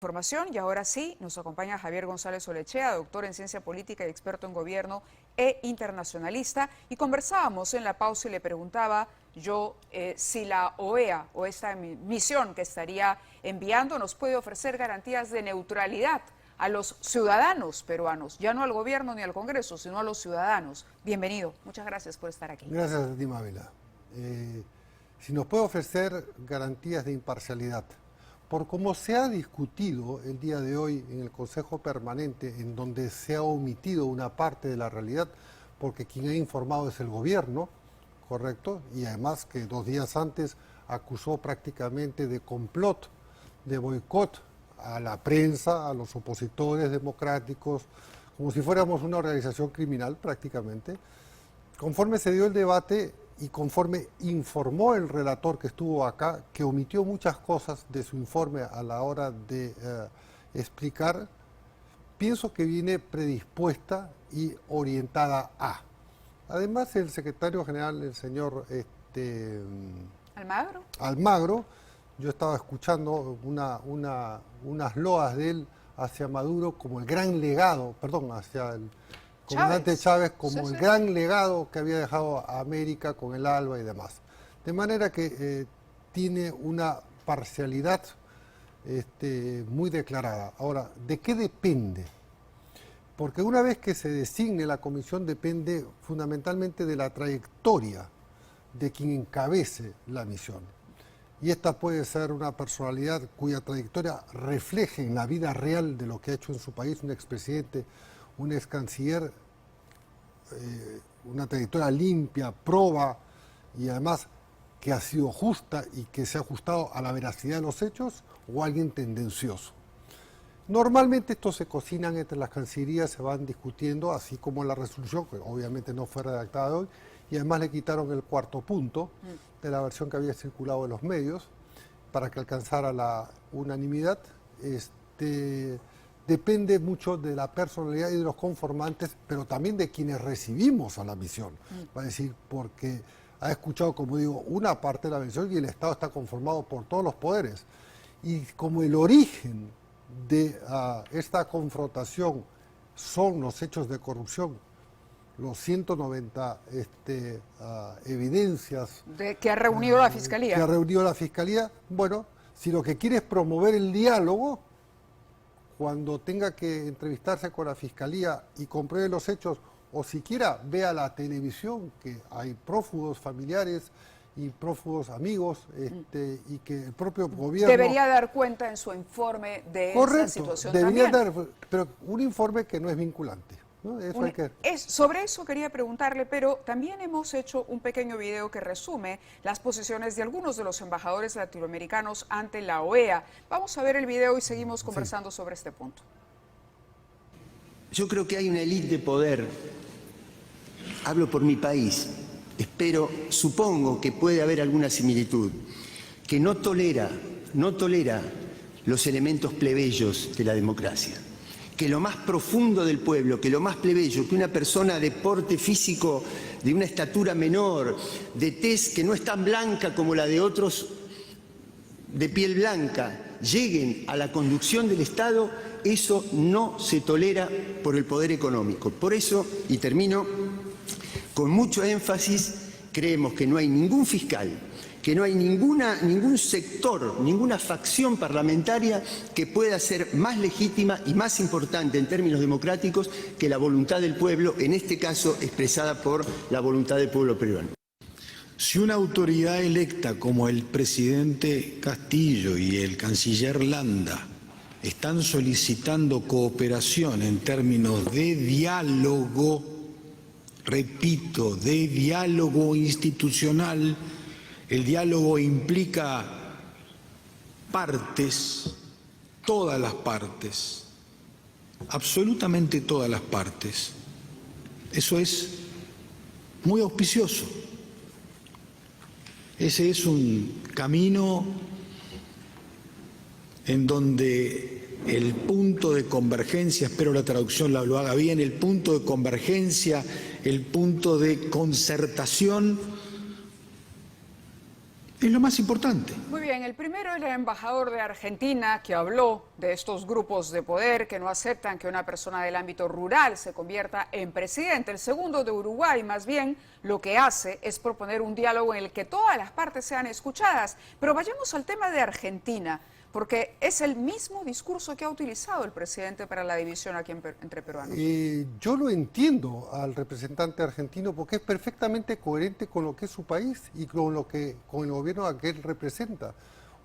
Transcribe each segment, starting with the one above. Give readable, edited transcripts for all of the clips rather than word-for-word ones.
Información. Y ahora sí, nos acompaña Javier González Olechea, doctor en ciencia política y experto en gobierno e internacionalista. Y conversábamos en la pausa y le preguntaba yo si la OEA o esta misión que estaría enviando nos puede ofrecer garantías de neutralidad a los ciudadanos peruanos, ya no al gobierno ni al Congreso, sino a los ciudadanos. Bienvenido, muchas gracias por estar aquí. Gracias a ti, Mávila. Si nos puede ofrecer garantías de imparcialidad, por como se ha discutido el día de hoy en el Consejo Permanente, en donde se ha omitido una parte de la realidad, porque quien ha informado es el gobierno, ¿correcto? Y además que 2 días antes acusó prácticamente de complot, de boicot a la prensa, a los opositores democráticos, como si fuéramos una organización criminal prácticamente. Conforme se dio el debate y conforme informó el relator que estuvo acá, que omitió muchas cosas de su informe a la hora de explicar, pienso que viene predispuesta y orientada a. Además, el secretario general, el señor Almagro, yo estaba escuchando unas loas de él hacia Maduro como el gran legado, hacia el comandante Chávez como el gran legado que había dejado a América con el ALBA y demás. De manera que tiene una parcialidad muy declarada. Ahora, ¿de qué depende? Porque una vez que se designe la comisión depende fundamentalmente de la trayectoria de quien encabece la misión. Y esta puede ser una personalidad cuya trayectoria refleje en la vida real de lo que ha hecho en su país un expresidente, un ex canciller, una trayectoria limpia, proba y además que ha sido justa y que se ha ajustado a la veracidad de los hechos, o alguien tendencioso. Normalmente estos se cocinan entre las cancillerías, se van discutiendo, así como la resolución, que obviamente no fue redactada hoy, y además le quitaron el 4º punto de la versión que había circulado en los medios para que alcanzara la unanimidad. Depende mucho de la personalidad y de los conformantes, pero también de quienes recibimos a la misión. Va a decir, porque ha escuchado, como digo, una parte de la misión y el Estado está conformado por todos los poderes. Y como el origen de esta confrontación son los hechos de corrupción, los 190 evidencias que ha reunido la Fiscalía. Que ha reunido la Fiscalía, bueno, si lo que quiere es promover el diálogo, cuando tenga que entrevistarse con la Fiscalía y compruebe los hechos, o siquiera vea la televisión, que hay prófugos familiares y prófugos amigos, y que el propio gobierno... Debería dar cuenta en su informe de esa situación debería también. dar, pero un informe que no es vinculante, ¿no? Sobre eso quería preguntarle, pero también hemos hecho un pequeño video que resume las posiciones de algunos de los embajadores latinoamericanos ante la OEA. Vamos a ver el video y seguimos conversando sobre este punto. Yo creo que hay una élite de poder, hablo por mi país, supongo que puede haber alguna similitud, que no tolera los elementos plebeyos de la democracia. Que lo más profundo del pueblo, que lo más plebeyo, que una persona de porte físico, de una estatura menor, de tez que no es tan blanca como la de otros de piel blanca, lleguen a la conducción del Estado, eso no se tolera por el poder económico. Por eso, y termino, con mucho énfasis, creemos que no hay ningún fiscal, que no hay ningún sector, ninguna facción parlamentaria que pueda ser más legítima y más importante en términos democráticos que la voluntad del pueblo, en este caso expresada por la voluntad del pueblo peruano. Si una autoridad electa como el presidente Castillo y el canciller Landa están solicitando cooperación en términos de diálogo, repito, de diálogo institucional, el diálogo implica partes, todas las partes, absolutamente todas las partes. Eso es muy auspicioso. Ese es un camino en donde el punto de convergencia, espero la traducción lo haga bien, el punto de convergencia, el punto de concertación Es lo más importante. Muy bien, el primero es el embajador de Argentina que habló de estos grupos de poder que no aceptan que una persona del ámbito rural se convierta en presidente. El segundo de Uruguay, más bien, lo que hace es proponer un diálogo en el que todas las partes sean escuchadas. Pero vayamos al tema de Argentina, porque es el mismo discurso que ha utilizado el presidente para la división aquí entre peruanos. Yo lo entiendo al representante argentino porque es perfectamente coherente con lo que es su país y con el gobierno a que él representa.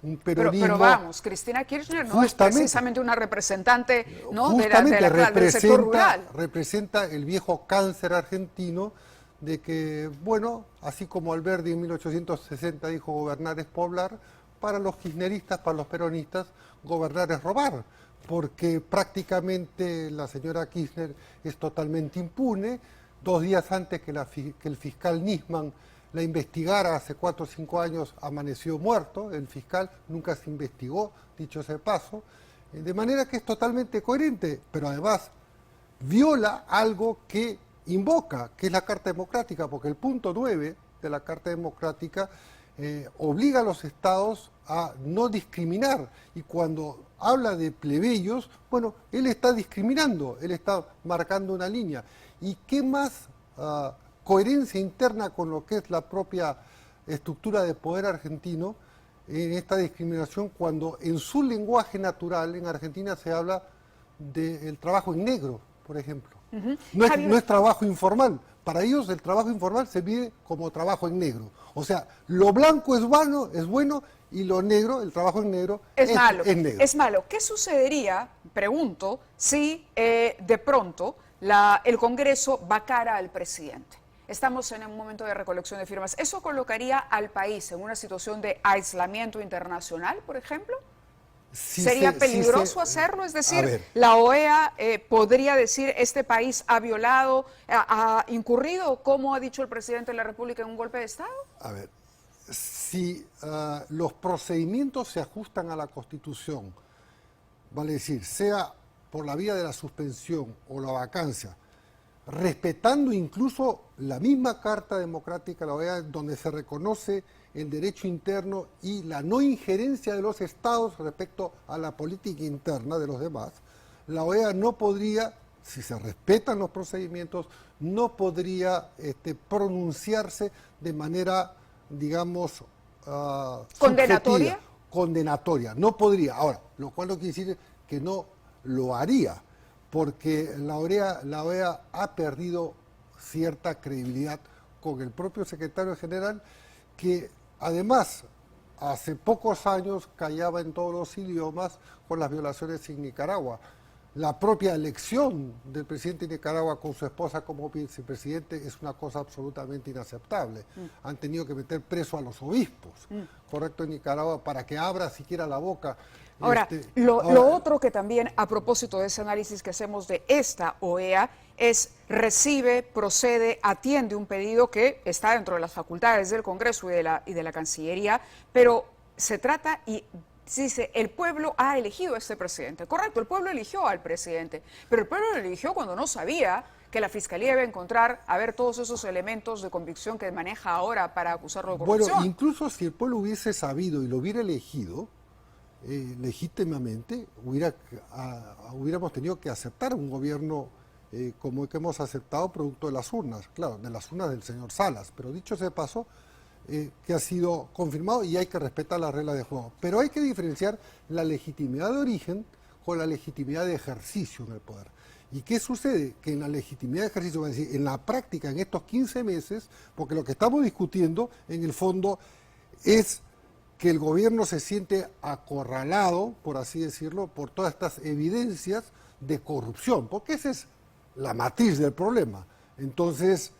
Un peronismo, pero vamos, Cristina Kirchner no es precisamente una representante, ¿no?, del sector rural. Representa el viejo cáncer argentino de que, bueno, así como Alberdi en 1860 dijo gobernar es poblar, para los kirchneristas, para los peronistas, gobernar es robar, porque prácticamente la señora Kirchner es totalmente impune. 2 días antes que el fiscal Nisman la investigara, hace 4 o 5 años, amaneció muerto. El fiscal nunca se investigó, dicho sea de paso, de manera que es totalmente coherente, pero además viola algo que invoca, que es la Carta Democrática, porque el punto 9 de la Carta Democrática obliga a los estados a no discriminar, y cuando habla de plebeyos, bueno, él está discriminando, él está marcando una línea. ¿Y qué más coherencia interna con lo que es la propia estructura de poder argentino en esta discriminación, cuando en su lenguaje natural en Argentina se habla del trabajo en negro, por ejemplo? No es trabajo informal. Para ellos el trabajo informal se mide como trabajo en negro. O sea, lo blanco es bueno y lo negro, el trabajo en negro, es malo. Es malo. ¿Qué sucedería, pregunto, si de pronto el Congreso vacara al presidente? Estamos en un momento de recolección de firmas. ¿Eso colocaría al país en una situación de aislamiento internacional, por ejemplo? ¿Sería peligroso hacerlo? Es decir, la OEA podría decir, este país ha violado, ha incurrido, como ha dicho el presidente de la República, en un golpe de Estado. A ver, si los procedimientos se ajustan a la Constitución, vale decir, sea por la vía de la suspensión o la vacancia, respetando incluso la misma Carta Democrática de la OEA, donde se reconoce el derecho interno y la no injerencia de los estados respecto a la política interna de los demás, la OEA no podría, si se respetan los procedimientos, no podría pronunciarse de manera, digamos, ¿condenatoria? Condenatoria, no podría. Ahora, lo cual no quiere decir que no lo haría, porque la OEA ha perdido cierta credibilidad con el propio secretario general, que además hace pocos años callaba en todos los idiomas con las violaciones en Nicaragua. La propia elección del presidente de Nicaragua con su esposa como vicepresidente es una cosa absolutamente inaceptable. Han tenido que meter preso a los obispos, correcto, en Nicaragua, para que abra siquiera la boca. Ahora, lo otro que también, a propósito de ese análisis que hacemos de esta OEA, es recibe, procede, atiende un pedido que está dentro de las facultades del Congreso y de la Cancillería, pero se trata y dice, el pueblo ha elegido a este presidente. Correcto, el pueblo eligió al presidente, pero el pueblo lo eligió cuando no sabía que la Fiscalía iba a encontrar, a ver, todos esos elementos de convicción que maneja ahora para acusarlo de corrupción. Bueno, incluso si el pueblo hubiese sabido y lo hubiera elegido, legítimamente hubiéramos tenido que aceptar un gobierno como el que hemos aceptado, producto de las urnas, claro, de las urnas del señor Salas, pero dicho sea de paso, que ha sido confirmado y hay que respetar las reglas de juego. Pero hay que diferenciar la legitimidad de origen con la legitimidad de ejercicio en el poder. ¿Y qué sucede? Que en la legitimidad de ejercicio, es decir, en la práctica, en estos 15 meses, porque lo que estamos discutiendo en el fondo es que el gobierno se siente acorralado, por así decirlo, por todas estas evidencias de corrupción, porque esa es la matriz del problema. Entonces,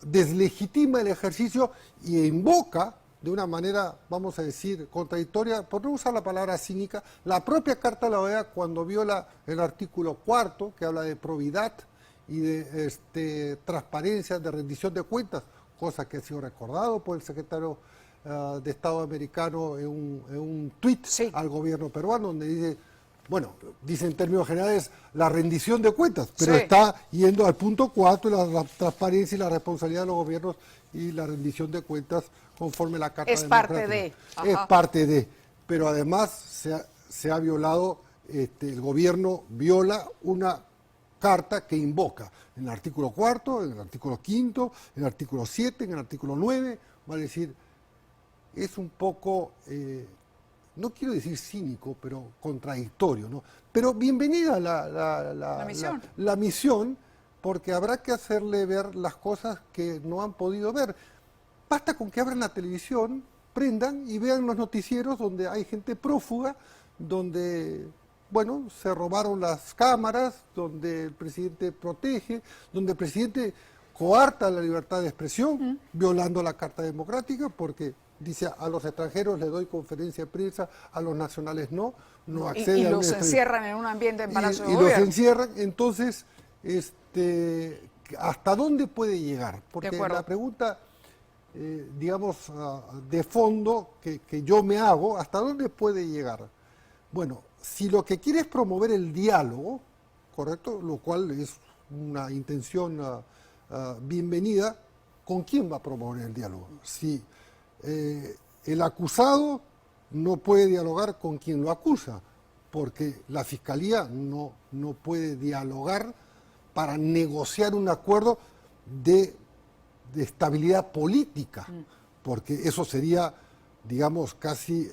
deslegitima el ejercicio y invoca de una manera, vamos a decir, contradictoria, por no usar la palabra cínica, la propia Carta de la OEA cuando viola el artículo 4, que habla de probidad y de transparencia, de rendición de cuentas, cosa que ha sido recordado por el secretario de Estado americano en un tuit al gobierno peruano, donde dice, bueno, dice en términos generales la rendición de cuentas, pero Sí. está yendo al punto 4, la transparencia y la responsabilidad de los gobiernos y la rendición de cuentas conforme la Carta Es Democrática. parte de, Es ajá. parte de, pero además se ha violado, el gobierno viola una carta que invoca en el artículo 4, en el artículo 5, en el artículo 7, en el artículo 9, vale decir, es un poco, no quiero decir cínico, pero contradictorio, ¿no? Pero bienvenida La misión. la misión, porque habrá que hacerle ver las cosas que no han podido ver. Basta con que abran la televisión, prendan y vean los noticieros donde hay gente prófuga, donde, bueno, se robaron las cámaras, donde el presidente protege, donde el presidente coarta la libertad de expresión, violando la Carta Democrática, porque dice a los extranjeros les doy conferencia de prensa, a los nacionales no acceden Y a los una encierran en un ambiente en Palacio de y los Gobierno. encierran. Entonces, ¿hasta dónde puede llegar? Porque acuerdo. la pregunta, digamos, de fondo que yo me hago, ¿hasta dónde puede llegar? Bueno, si lo que quiere es promover el diálogo, ¿correcto? Lo cual es una intención bienvenida, ¿con quién va a promover el diálogo? Si el acusado no puede dialogar con quien lo acusa, porque la Fiscalía no puede dialogar para negociar un acuerdo de estabilidad política, porque eso sería, digamos, casi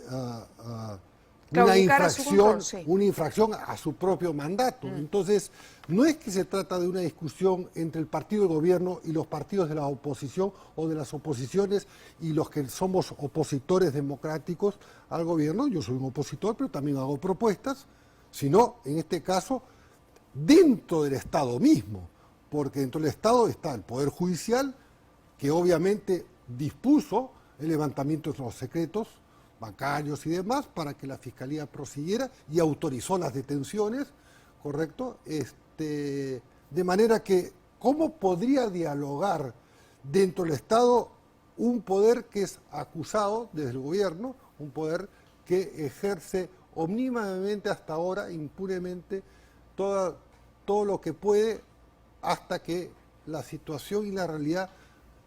Claudicar a su control, sí. una infracción a su propio mandato. Entonces, no es que se trata de una discusión entre el partido de gobierno y los partidos de la oposición o de las oposiciones y los que somos opositores democráticos al gobierno. Yo soy un opositor, pero también hago propuestas, sino, en este caso, dentro del Estado mismo, porque dentro del Estado está el Poder Judicial, que obviamente dispuso el levantamiento de los secretos bancarios y demás para que la Fiscalía prosiguiera y autorizó las detenciones, ¿correcto? De manera que, ¿cómo podría dialogar dentro del Estado un poder que es acusado desde el gobierno, un poder que ejerce omnímodamente hasta ahora, impunemente, todo lo que puede hasta que la situación y la realidad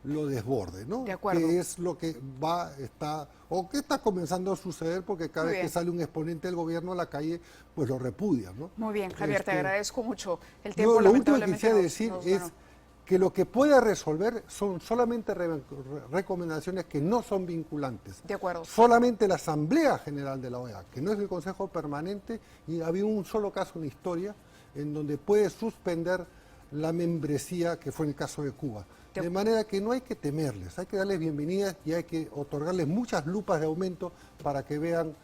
lo desborde, ¿no? De acuerdo. Que es lo que que está comenzando a suceder, porque cada Muy vez bien. que sale un exponente del gobierno a la calle, pues lo repudia, ¿no? Muy bien, Javier, te agradezco mucho. El Yo tiempo lo último que lamentablemente quisiera nos- decir nos es ganó. que lo que puede resolver son solamente recomendaciones que no son vinculantes. De acuerdo. Solamente la Asamblea General de la OEA, que no es el Consejo Permanente, y había un solo caso en la historia en donde puede suspender la membresía, que fue en el caso de Cuba. De manera que no hay que temerles, hay que darles bienvenidas y hay que otorgarles muchas lupas de aumento para que vean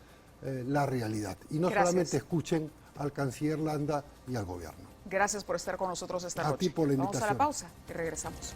la realidad. Y no Gracias. solamente escuchen al canciller Landa y al gobierno. Gracias por estar con nosotros esta A noche. ti por la Vamos a la invitación. pausa y regresamos.